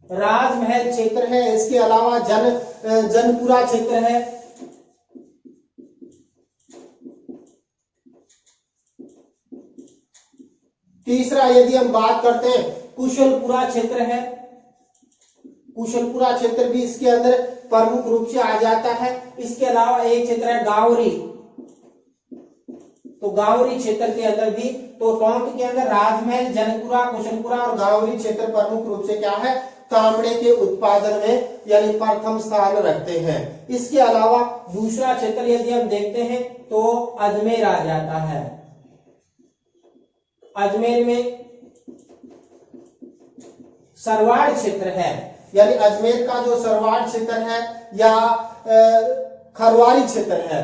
राजमहल क्षेत्र है। इसके अलावा जनपुरा क्षेत्र है, तीसरा यदि हम बात करते हैं कुशलपुरा क्षेत्र है, कुशलपुरा क्षेत्र भी इसके अंदर प्रमुख रूप से आ जाता है। इसके अलावा एक क्षेत्र है गावरी, तो गावरी क्षेत्र के अंदर भी तो टोंक के अंदर राजमहल, जनपुरा, कुशलपुरा और गावरी क्षेत्र प्रमुख रूप से क्या है तांबड़े के उत्पादन में यानी प्रथम स्थान रखते हैं। इसके अलावा दूसरा क्षेत्र यदि हम देखते हैं तो अजमेर आ जाता है। अजमेर में सरवाड़ क्षेत्र है यानी अजमेर का जो सरवाड़ क्षेत्र है या खरवारी क्षेत्र है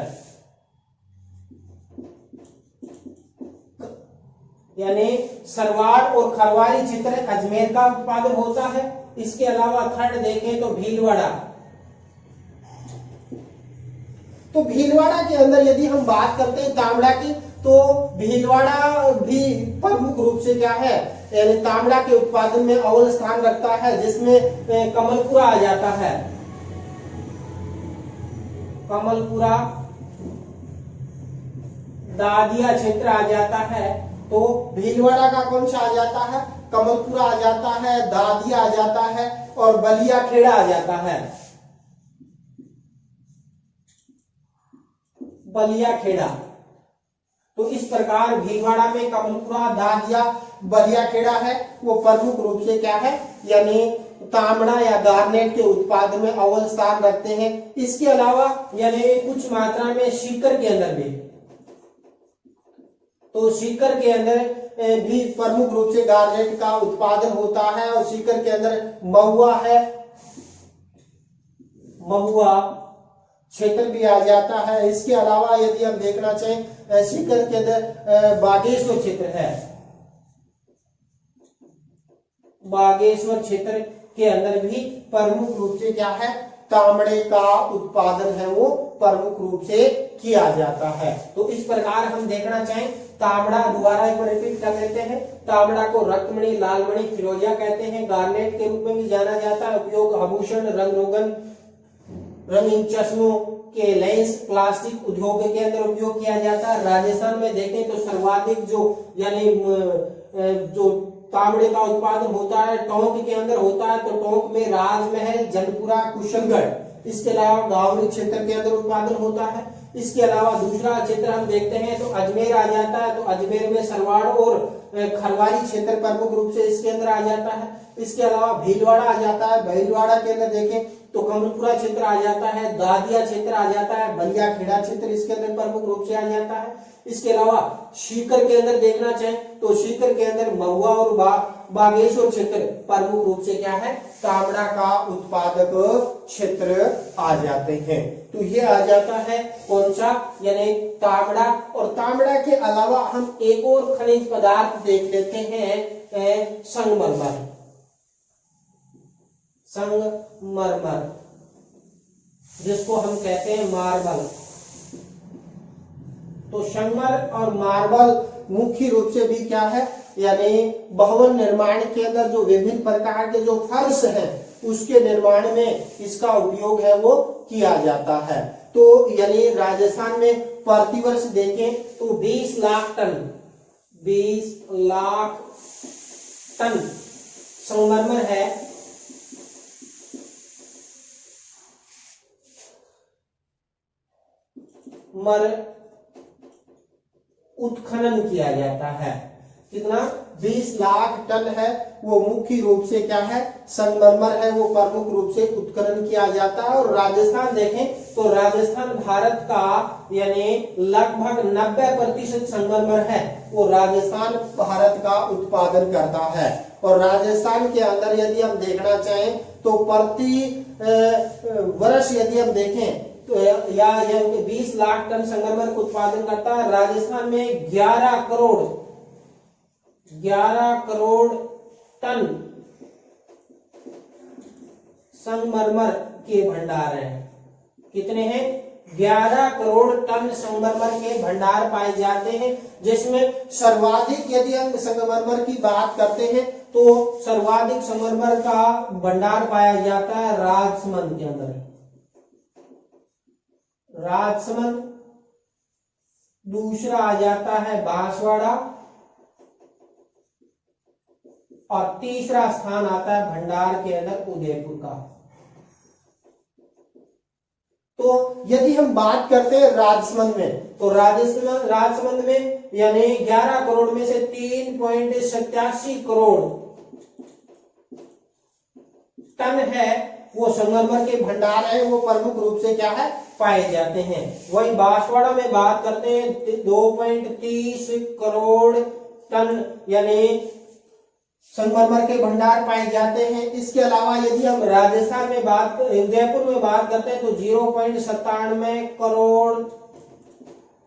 यानी सरवार और खरवारी क्षेत्र अजमेर का उत्पादन होता है। इसके अलावा थर्ड देखें तो भीलवाड़ा। तो भीलवाड़ा के अंदर यदि हम बात करते हैं तांबड़ा की, तो भीलवाड़ा भी प्रमुख रूप से क्या है, यानी तांबड़ा के उत्पादन में अव्वल स्थान रखता है, जिसमें कमलपुरा आ जाता है। कमलपुरा, दादिया क्षेत्र आ जाता है। तो भीलवाड़ा का कौन सा आ जाता है, कमलपुरा आ जाता है, दादिया आ जाता है और बलिया खेड़ा आ जाता है। बलिया खेड़ा। तो इस प्रकार भीलवाड़ा में कमलपुरा, दादिया, बलिया खेड़ा है, वो प्रमुख रूप से क्या है, यानी तांबड़ा या गार्नेट के उत्पादन में अव्वल स्थान रखते हैं। इसके अलावा यानी कुछ मात्रा में सीकर के अंदर भी, तो सीकर के अंदर भी प्रमुख रूप से गार्नेट का उत्पादन होता है। और सीकर के अंदर महुआ है, महुआ क्षेत्र भी आ जाता है। इसके अलावा यदि हम देखना चाहें सीकर के अंदर बागेश्वर क्षेत्र है, बागेश्वर क्षेत्र के अंदर भी प्रमुख रूप से क्या है, तांबड़े का उत्पादन है वो प्रमुख रूप से किया जाता है। तो इस प्रकार हम देखना चाहें तांबड़ा, दोबारा एक बार रिपीट कर लेते हैं, तांबड़ा को रक्तमणि, लालमणि, फिरोजिया कहते हैं, गार्नेट के रूप में भी जाना जाता है। उपयोग आभूषण, रंग रोगन, रंगीन चश्मों के लेंस, प्लास्टिक उद्योग के अंदर उपयोग किया जाता है। राजस्थान में देखें तो सर्वाधिक जो यानी जो तांबड़े का उत्पादन होता है टोंक के अंदर होता है। तो टोंक में राजमहल, जनपुरा, कुशलगढ़, इसके अलावा गावड़ी क्षेत्र के अंदर उत्पादन होता है। इसके अलावा दूसरा क्षेत्र हम देखते हैं तो अजमेर आ जाता है। तो अजमेर में सरवाड़ और खरवारी क्षेत्र प्रमुख रूप से इसके अंदर आ जाता है। इसके अलावा भीलवाड़ा आ जाता है। भीलवाड़ा के अंदर देखें तो कमलपुरा क्षेत्र आ जाता है, दादिया क्षेत्र आ जाता है, बलिया खेड़ा क्षेत्र इसके अंदर प्रमुख रूप से आ जाता है। इसके अलावा सीकर के अंदर देखना चाहें तो सीकर के अंदर महुआ और बागेश्वर क्षेत्र प्रमुख रूप से क्या है, तांबड़ा का उत्पादक क्षेत्र आ जाते हैं। तो ये आ जाता है कौन सा, यानी तांबड़ा। और तांबड़ा के अलावा हम एक और खनिज पदार्थ देख लेते हैं, संगमरमर। संगमरमर जिसको हम कहते हैं मार्बल। तो संगमर और मार्बल मुख्य रूप से भी क्या है, यानी भवन निर्माण के अंदर जो विभिन्न प्रकार के जो फर्श है उसके निर्माण में इसका उपयोग है वो किया जाता है। तो यानी राजस्थान में प्रतिवर्ष देखें तो 20 लाख टन, 20 लाख टन संगमरमर है। उत्खनन किया जाता है। कितना, 20 लाख टन है वो मुख्य रूप से क्या है, संगमरमर है, वो प्रमुख रूप से उत्खनन किया जाता है। और राजस्थान देखें तो राजस्थान भारत का यानी लगभग 90% संगमरमर है वो राजस्थान भारत का उत्पादन करता है। और राजस्थान के अंदर यदि हम देखना चाहें तो प्रति वर्ष यदि हम देखें तो या 20 लाख टन संगमरमर का उत्पादन करता है। राजस्थान में 11 करोड़ टन संगमरमर के भंडार हैं। कितने हैं, 11 करोड़ टन संगमरमर के भंडार पाए जाते हैं। जिसमें सर्वाधिक यदि हम संगमरमर की बात करते हैं तो सर्वाधिक संगमरमर का भंडार पाया जाता है राजसमंद के अंदर। राजसमंद, दूसरा आ जाता है बांसवाड़ा और तीसरा स्थान आता है भंडार के अंदर उदयपुर का। तो यदि हम बात करते हैं राजसमंद में तो राजसमंद में यानी 11 करोड़ में से 3.87 करोड़ टन है वो संगमरमर के भंडार है, वो प्रमुख रूप से क्या है, पाए जाते हैं। वही बांसवाड़ा में बात करते हैं 2.30 करोड़ टन यानी संगमरमर के भंडार पाए जाते हैं। इसके अलावा यदि हम राजस्थान में उदयपुर में बात करते हैं तो 0.97 करोड़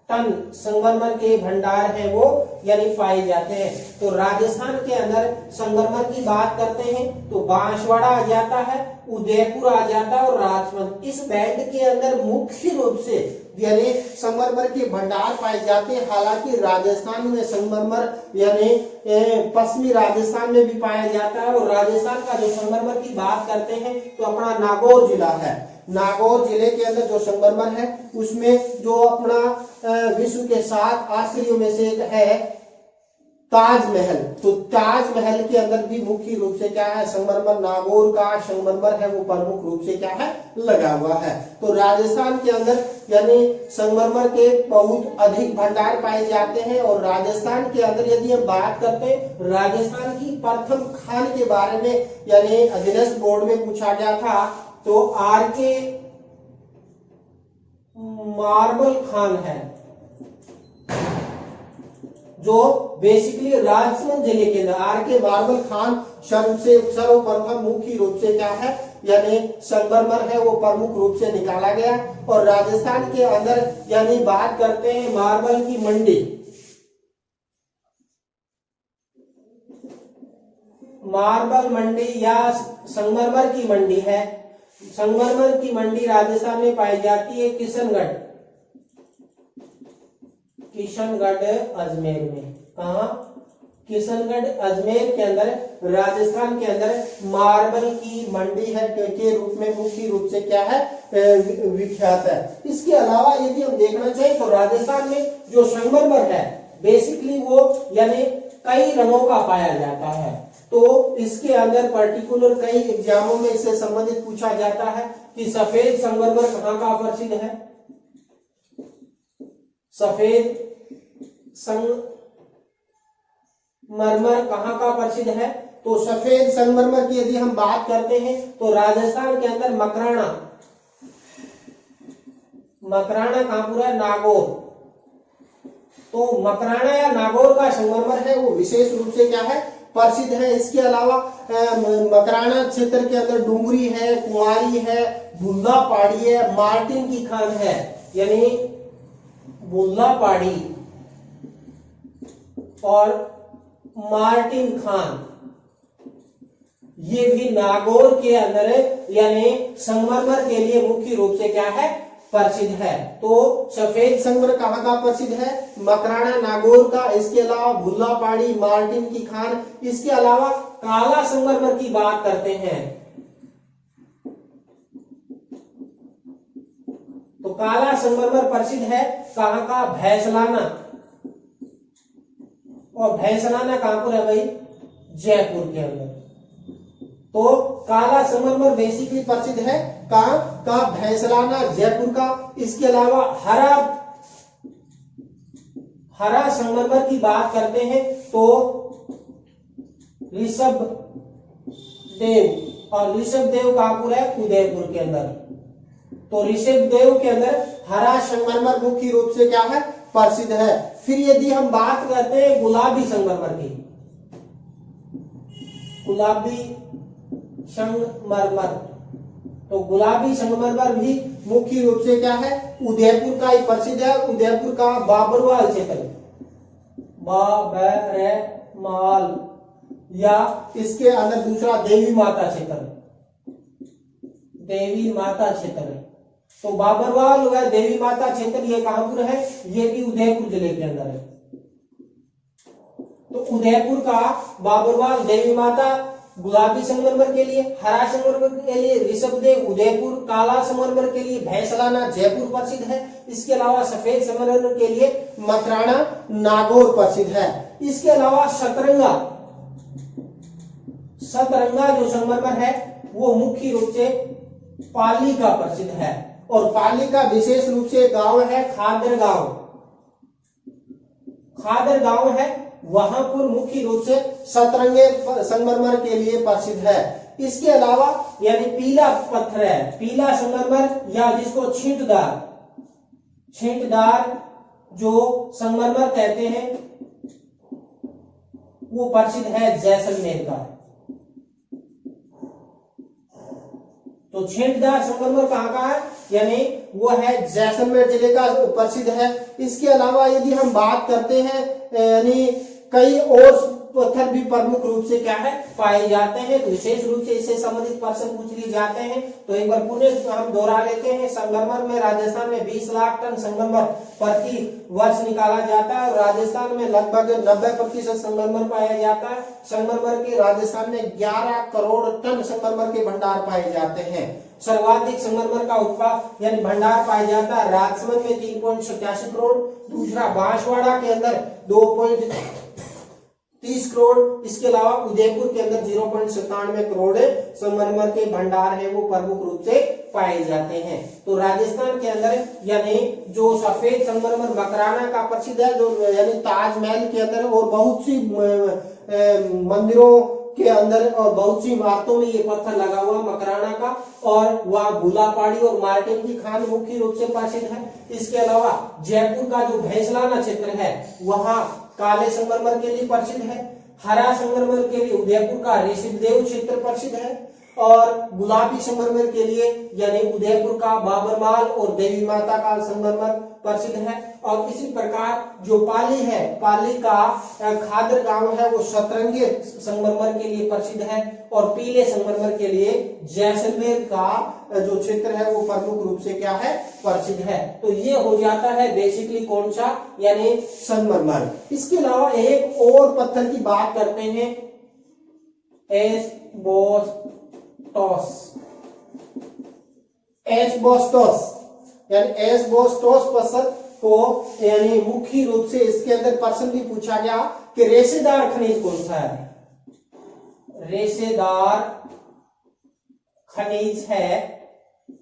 टन संगमरमर के भंडार है वो यानी पाए जाते हैं। तो राजस्थान के अंदर संगमरमर की बात करते हैं तो बांसवाड़ा आ जाता है, उदयपुर आ जाता है और राजसमंद। इस बैंड के अंदर मुख्य रूप से यानी संगमरमर के भंडार पाए जाते हैं। हालांकि राजस्थान में संगमरमर यानी पश्चिमी राजस्थान में भी पाया जाता है। और राजस्थान का जो संगमरमर की बात करते हैं तो अपना नागौर जिला है, नागौर जिले के अंदर जो संगमरमर है उसमें जो अपना विश्व के 7 आश्चर्यों में से एक है ताजमहल। तो ताजमहल के अंदर भी मुख्य रूप से क्या है संगमरमर, नागौर का संगमरमर है वो प्रमुख रूप से क्या है लगा हुआ है। तो राजस्थान के अंदर यानी संगमरमर के बहुत अधिक भंडार पाए जाते हैं। और राजस्थान के अंदर यदि हम बात करते हैं राजस्थान की प्रथम खान के बारे में यानी अधीनस्थ बोर्ड में पूछा गया था तो आर.के. मार्बल खान है जो बेसिकली राजसमंद जिले के अंदर आर.के. मार्बल खान सर्वप्रथम मुख्य रूप से क्या है यानी संगमरमर है वो प्रमुख रूप से निकाला गया। और राजस्थान के अंदर यानी बात करते हैं मार्बल की मंडी, मार्बल मंडी या संगमरमर की मंडी है। संगमरमर की मंडी राजस्थान में पाई जाती है किशनगढ़, किशनगढ़ अजमेर में। कहा किशनगढ़ अजमेर के अंदर राजस्थान के अंदर मार्बल की मंडी है के रूप में मुख्य रूप से क्या है विख्यात है। इसके अलावा यदि हम देखना चाहें तो राजस्थान में जो संगमरमर है बेसिकली वो यानी कई रंगों का पाया जाता है। तो इसके अंदर पर्टिकुलर कई एग्जामों में इससे संबंधित पूछा जाता है कि सफेद संगमरमर कहाँ का प्रसिद्ध है, सफेद संगमरमर कहाँ का प्रसिद्ध है। तो सफेद संगमरमर की यदि हम बात करते हैं तो राजस्थान के अंदर मकराना, मकराना कहाँ पूरा नागौर। तो मकराना या नागौर का संगमरमर है वो विशेष रूप से क्या है प्रसिद्ध है। इसके अलावा मकराना क्षेत्र के अंदर डूंगरी है, कुंवारी है, बुल्ला पहाड़ी है, मार्टिन की खान है यानी बुल्ला पहाड़ी और मार्टिन खान ये भी नागौर के अंदर यानी संगमरमर के लिए मुख्य रूप से क्या है प्रसिद्ध है। तो सफेद संगमरमर कहाँ का प्रसिद्ध है, मकराना नागौर का। इसके अलावा भुल्ला पहाड़ी, मार्टिन की खान। इसके अलावा काला संगमरमर की बात करते हैं तो काला संगमरमर प्रसिद्ध है कहाँ का, भैंसलाना। और भैंसलाना कहाँ पर है भाई, जयपुर के अंदर। तो काला संगमरमर बेसिकली प्रसिद्ध है कहाँ का, भैंसलाना जयपुर का। इसके अलावा हरा संगमरमर की बात करते हैं तो ऋषभ देव, और ऋषभ देव कहाँ पर है, उदयपुर के अंदर। तो ऋषभ देव के अंदर हरा संगमरमर मुख्य रूप से क्या है प्रसिद्ध है। फिर यदि हम बात करते हैं गुलाबी संगमरमर की, गुलाबी संगमरमर, तो गुलाबी संगमरमर भी मुख्य रूप से क्या है उदयपुर का ही प्रसिद्ध है। उदयपुर का बाबरवाल क्षेत्र, बाबरमाल, या इसके अंदर दूसरा देवी माता क्षेत्र, देवी माता क्षेत्र। तो बाबरवाल व देवी माता क्षेत्र ये कहां पर है, ये भी उदयपुर जिले के अंदर है। तो उदयपुर का बाबरवाल, देवी माता गुलाबी संगमरमर के लिए, हरा संगमरमर के लिए ऋषभदेव उदयपुर, काला संगमरमर के लिए भैंसलाना जयपुर प्रसिद्ध है। इसके अलावा सफेद संगमरमर के लिए मकराना नागौर प्रसिद्ध है। इसके अलावा सतरंगा, सतरंगा जो संगमरमर है वो मुख्य रूप से पाली का प्रसिद्ध है। और पाली का विशेष रूप से गांव है खादर गांव, खादर गांव है, वहां पर मुख्य रूप से सतरंगे संगमरमर के लिए प्रसिद्ध है। इसके अलावा यानी पीला पत्थर है, पीला संगमरमर या जिसको छींटदार, छींटदार जो संगमरमर कहते हैं वो प्रसिद्ध है जैसलमेर का। तो छेंटदार संगमरमर कहाँ का है, यानी वो है जैसलमेर जिले का प्रसिद्ध है। इसके अलावा यदि हम बात करते हैं यानी कई और पत्थर भी प्रमुख रूप से क्या है पाए जाते हैं, तो विशेष रूप से इससे संबंधित प्रश्न पूछ लिए जाते हैं। तो एक बार पुनः हम दोहरा लेते हैं। संगमरमर में राजस्थान में 20 लाख टन संगमरमर प्रति वर्ष निकाला जाता है और राजस्थान में लगभग 90% संगमरमर पाया जाता है। संगमरमर के राजस्थान में 11 करोड़ टन संगमरमर के भंडार पाए जाते हैं। सर्वाधिक संगमरमर का उत्पाद यानी भंडार पाया जाता है राजसमंद में 3.87 करोड़, दूसरा बांसवाड़ा के अंदर 2.30 करोड़, इसके अलावा उदयपुर के अंदर 0.97 करोड़ संगमरमर के भंडार है वो प्रमुख रूप से पाए जाते हैं। तो राजस्थान के अंदर यानी जो सफेद संगमरमर मकराना का प्रसिद्ध है, जो यानी ताजमहल के अंदर और बहुत सी मंदिरों के अंदर और बहुत सी इमारतों में ये पत्थर लगा हुआ मकराना का, और वह भूलापाड़ी और मार्टिन की खान मुख्य रूप से प्रसिद्ध है। इसके अलावा जयपुर का जो भैंसलाना क्षेत्र है वहां काले संगमरमर के लिए प्रसिद्ध है। हरा संगमरमर के लिए उदयपुर का ऋषिदेव क्षेत्र प्रसिद्ध है और गुलाबी संगमरमर के लिए यानी उदयपुर का बाबरमाल और देवी माता का संगमरमर प्रसिद्ध है। और इसी प्रकार जो पाली है, पाली का खादर गांव है वो सतरंगी संगमरमर के लिए प्रसिद्ध है और पीले संगमरमर के लिए जैसलमेर का जो क्षेत्र है वो प्रमुख रूप से क्या है प्रसिद्ध है। तो ये हो जाता है बेसिकली कौन सा, यानी संगमरमर। इसके अलावा एक और पत्थर की बात करते हैं, एस्बेस्टोस यानी एस्बेस्टोस पत्थर को यानी मुख्य रूप से इसके अंदर प्रश्न भी पूछा गया कि रेशेदार खनिज कौन सा है। रेशेदार खनिज है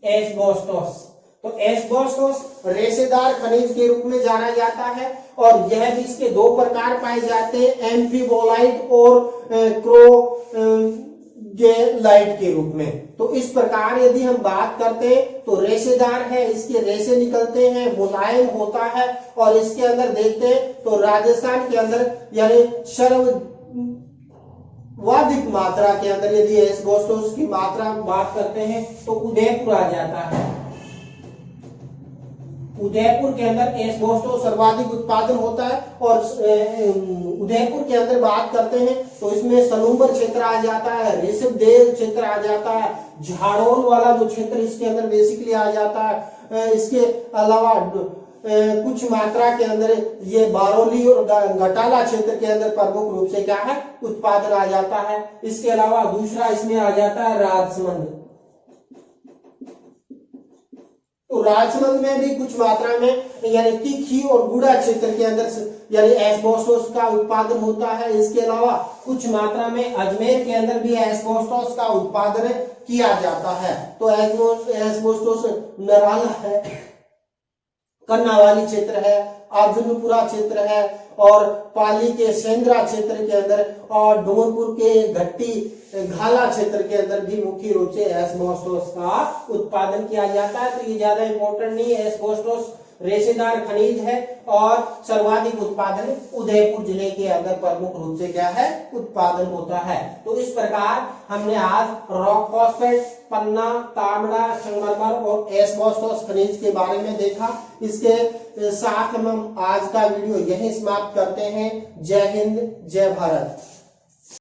एस्बेस्टोस। तो एस्बेस्टोस रेशेदार खनिज के रूप में जाना जाता है और यह भी इसके दो प्रकार पाए जाते हैं, एम्फीबोलाइट और क्रोगेलाइट के रूप में। तो इस प्रकार यदि हम बात करते हैं तो रेशेदार है, इसके रेशे निकलते हैं, मुलायम होता है और इसके अंदर देखते हैं तो राजस्थान के अंदर यानी सर्वाधिक मात्रा के अंदर यदि एस्बेस्टोस की मात्रा बात करते हैं तो उदयपुर आ जाता है। उदयपुर के अंदर एस्बेस्टोस सर्वाधिक उत्पादन होता है और उदयपुर के अंदर बात करते हैं तो इसमें सनूबर क्षेत्र आ जाता है, ऋषभदेव क्षेत्र आ जाता है, झाड़ोल वाला जो क्षेत्र इसके अंदर बेसिकली आ जाता है। इसके अलावा कुछ मात्रा के अंदर ये बारोली और घटाला क्षेत्र के अंदर प्रमुख रूप से क्या है उत्पादन आ जाता है। इसके अलावा दूसरा इसमें आ जाता है राजसमंद। तो राजसमंद में भी कुछ मात्रा में यानी तीखी और गुड़ा क्षेत्र के अंदर यानी एस्बेस्टोस का उत्पादन होता है। इसके अलावा कुछ मात्रा में अजमेर के अंदर भी एस्बेस्टोस का उत्पादन किया जाता है। तो एस्बेस्टोस नराला है, कर्नावाली क्षेत्र है, अर्जुनपुरा क्षेत्र है और पाली के सेंद्रा क्षेत्र के अंदर और डूंगरपुर के घट्टी घाला क्षेत्र के अंदर भी मुख्य रूप से एस्बेस्टोस का उत्पादन किया जाता है। तो ये ज्यादा इंपॉर्टेंट नहीं है। एस्बेस्टोस रेशेदार खनिज है और सर्वाधिक उत्पादन उदयपुर जिले के अंदर प्रमुख रूप से क्या है उत्पादन होता है। तो इस प्रकार हमने आज रॉक फॉस्फेट, पन्ना, तांबा, संगमरमर और एस्बेस्टोस खनिज के बारे में देखा। इसके साथ हम आज का वीडियो यहीं समाप्त करते हैं। जय हिंद, जय भारत।